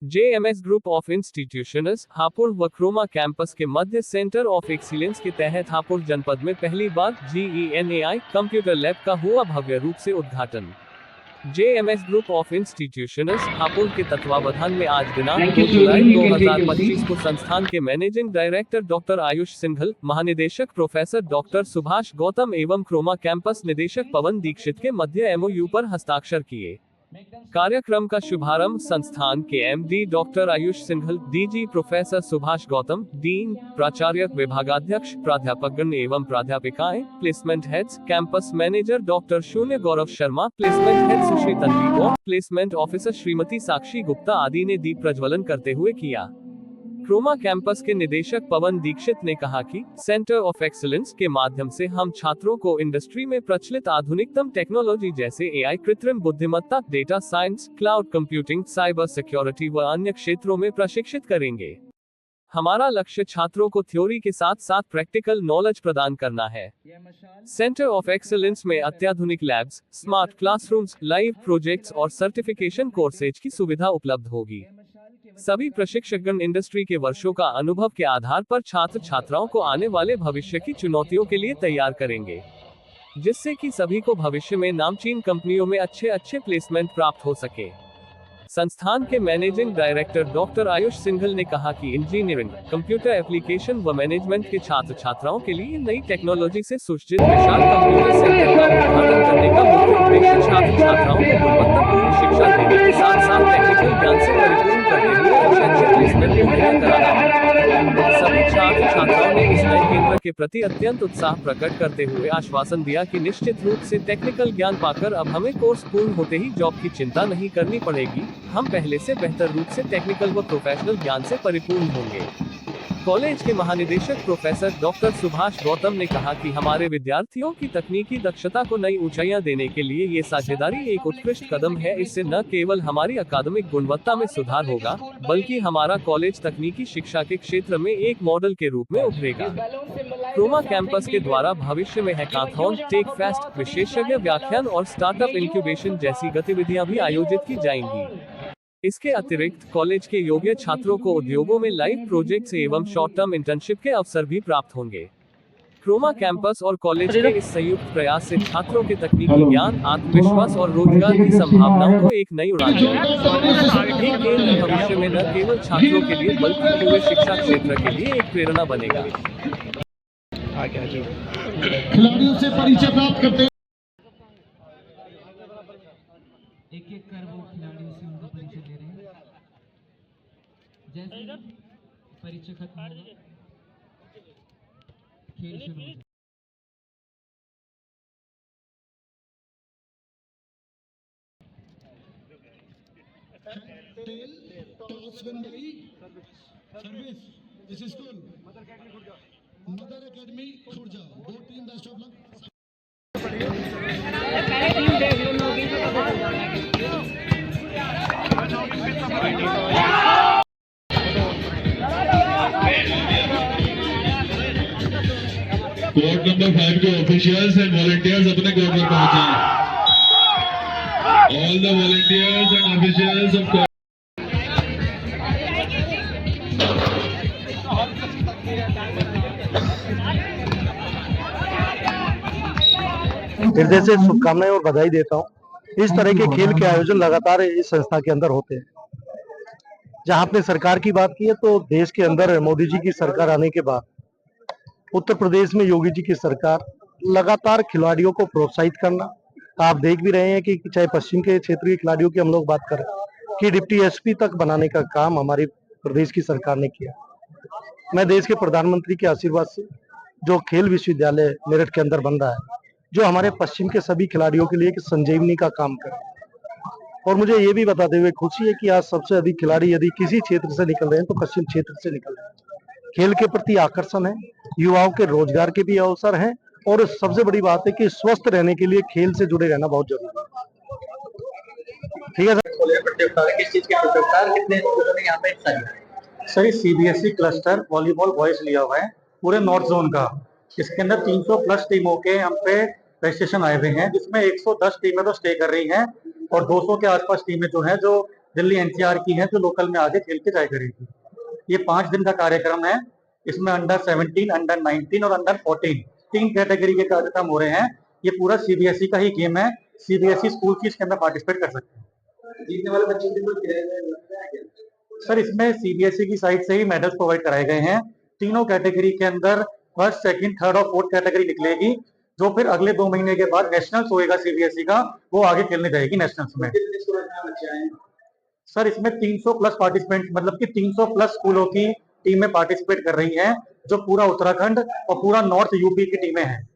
JMS group of institutions Hapur व Croma campus के मध्य centre of excellence के तहत हापुड़ जनपद में पहली बार GENAI कंप्यूटर लैब का हुआ भव्य रूप से उद्घाटन। JMS group of institutions Hapur के तत्वावधान में आज दिनांक 2 जुलाई 2025 को संस्थान के managing director doctor Ayush Singhal, महानिदेशक प्रोफेसर डॉक्टर सुभाष गौतम एवं क्रोमा कैंपस निदेशक पवन दीक्षित के मध्य MOU पर हस्ताक्षर किए। कार्यक्रम का शुभारंभ संस्थान के MD doctor Ayush Singhal, DG professor Subhash Gautam, dean, प्राचार्य, विभागाध्यक्ष, प्राध्यापकगण एवं प्राध्यापिकाएं, placement heads, campus manager doctor शून्य Gaurav Sharma, placement head Sushri Tanvi Gaur, placement officer Shrimati Sakshi Gupta आदि ने दीप प्रज्वलन करते हुए किया। क्रोमा कैंपस के निदेशक पवन दीक्षित ने कहा कि सेंटर ऑफ एक्सीलेंस के माध्यम से हम छात्रों को इंडस्ट्री में प्रचलित आधुनिकतम टेक्नोलॉजी जैसे AI, कृत्रिम बुद्धिमत्ता, data science, cloud computing, cyber security व अन्य क्षेत्रों में प्रशिक्षित करेंगे। हमारा लक्ष्य छात्रों को थ्योरी के साथ साथ प्रैक्टिकल नॉलेज प्रदान करना है। सेंटर ऑफ एक्सीलेंस में अत्याधुनिक labs, smart classrooms, live projects और सर्टिफिकेशन कोर्सेज की सुविधा उपलब्ध होगी। सभी प्रशिक्षकगण इंडस्ट्री के वर्षों का अनुभव के आधार पर छात्र छात्राओं को आने वाले भविष्य की चुनौतियों के लिए तैयार करेंगे, जिससे कि सभी को भविष्य में नामचीन कंपनियों में अच्छे प्लेसमेंट प्राप्त हो सके। संस्थान के managing director doctor Ayush Singhal ने कहा कि इंजीनियरिंग, कंप्यूटर एप्लीकेशन व मैनेजमेंट के छात्र छात्राओं के लिए नई टेक्नोलॉजी से सुसज्जित विशाल कंप्यूटर सेंटर का उद्घाटन करने का मुख्य उद्देश्य छात्र छात्राओं को गुणवत्तापूर्ण शिक्षा देने के साथ साथ टेक्निकल ज्ञान से परिपूर्ण करते हुए अच्छे प्लेसमेंट मुहैया कराना है। सभी छात्र छात्राओं ने इस नए केंद्र के प्रति अत्यंत उत्साह प्रकट करते हुए आश्वासन दिया कि निश्चित रूप से टेक्निकल ज्ञान पाकर अब हमें कोर्स पूर्ण होते ही जॉब की चिंता नहीं करनी पड़ेगी। हम पहले से बेहतर रूप से टेक्निकल व प्रोफेशनल ज्ञान से परिपूर्ण होंगे। कॉलेज के महानिदेशक प्रोफेसर डॉक्टर सुभाष गौतम ने कहा कि हमारे विद्यार्थियों की तकनीकी दक्षता को नई ऊंचाइयां देने के लिए ये साझेदारी एक उत्कृष्ट कदम है। इससे न केवल हमारी अकादमिक गुणवत्ता में सुधार होगा, बल्कि हमारा कॉलेज तकनीकी शिक्षा के क्षेत्र में एक मॉडल के रूप में उभरेगा। क्रोमा कैंपस के द्वारा भविष्य में हैकाथॉन, टेक फेस्ट, विशेषज्ञ व्याख्यान और स्टार्टअप इंक्यूबेशन जैसी गतिविधियां भी आयोजित की जाएंगी। इसके अतिरिक्त कॉलेज के योग्य छात्रों को उद्योगों में लाइव प्रोजेक्ट्स एवं शॉर्ट टर्म इंटर्नशिप के अवसर भी प्राप्त होंगे। क्रोमा कैंपस और कॉलेज के इस संयुक्त प्रयास से छात्रों के तकनीकी ज्ञान, आत्मविश्वास और रोजगार की संभावनाओं को एक नई उड़ान मिलेगी। ये केंद्र भविष्य में न केवल छात्रों के लिए बल्कि पूरे शिक्षा क्षेत्र के लिए एक प्रेरणा बनेगा। खिलाड़ियों से परिचय प्राप्त करते एक कर वो खिलाड़ियों से उनका परिचय दे रहे हैं। जैसे परिचय खत्म होगा, खेल शुरू हो। Toss win by service. This is school mother academy Khurja. दो team best of luck. Court number 5 के ऑफिशियल्स एंड वॉलंटियर्स अपने कोर्ट पर पहुंचे। All the volunteers and officials of हृदय से शुभकामनाएं और बधाई देता हूं। इस तरह के खेल के आयोजन लगातार इस संस्था के अंदर होते हैं। जहां आपने सरकार की बात की है, तो देश के अंदर मोदी जी की सरकार आने के बाद उत्तर प्रदेश में योगी जी की सरकार लगातार खिलाड़ियों को प्रोत्साहित करना। आप देख भी रहे हैं कि चाहे पश्चिम के क्षेत्रीय खिलाड़ियों की हम लोग बात करें कि डिप्टी SP तक बनाने का काम हमारी प्रदेश की सरकार ने किया। मैं देश के प्रधानमंत्री के आशीर्वाद से जो खेल विश्वविद्यालय मेरठ के अंदर बन रहा है, जो हमारे पश्चिम के सभी खिलाड़ियों के लिए एक संजीवनी का काम करे। और मुझे ये भी बताते हुए खुशी है कि आज सबसे अधिक खिलाड़ी यदि किसी क्षेत्र से निकल रहे हैं तो पश्चिम क्षेत्र से निकल रहे हैं। खेल के प्रति आकर्षण है, युवाओं के रोजगार के भी अवसर हैं, और सबसे बड़ी बात है कि स्वस्थ रहने के लिए खेल से जुड़े रहना बहुत जरूरी है। ठीक है सर। किस चीज के प्रतियोगिता कितने लोगों ने यहाँ पे हिस्सा लिया? Sir CBSE cluster volleyball boys लिया हुआ है पूरे नॉर्थ जोन का। इसके अंदर 300 प्लस टीमों के हम पे रजिस्ट्रेशन आए हुए हैं, जिसमें 110 टीमें तो स्टे कर रही हैं और 200 के आसपास टीमें जो हैं जो दिल्ली एनसीआर की हैं जो लोकल में आगे खेल के जाया करेगी। ये 5 दिन का कार्यक्रम है। इसमें अंडर 17, अंडर 19 और अंडर 14 3 कैटेगरी के कार्यक्रम हो रहे हैं। ये पूरा सीबीएसई का ही गेम है। सीबीएसई स्कूल की इसके अंदर पार्टिसिपेट कर सकते हैं। जीतने वाले बच्चों के लिए सर इसमें सीबीएसई की साइड से ही मेडल्स प्रोवाइड कराए गए हैं। तीनों कैटेगरी के अंदर फर्स्ट, सेकंड, थर्ड और फोर्थ कैटेगरी निकलेगी, जो फिर अगले 2 महीने के बाद नेशनल्स होएगा सीबीएसई का, वो आगे खेलने जाएगी नेशनल्स में। सर इसमें 300 प्लस पार्टिसिपेंट, मतलब कि 300 प्लस स्कूलों की टीमें पार्टिसिपेट कर रही हैं, जो पूरा उत्तराखंड और पूरा नॉर्थ यूपी की टीमें हैं।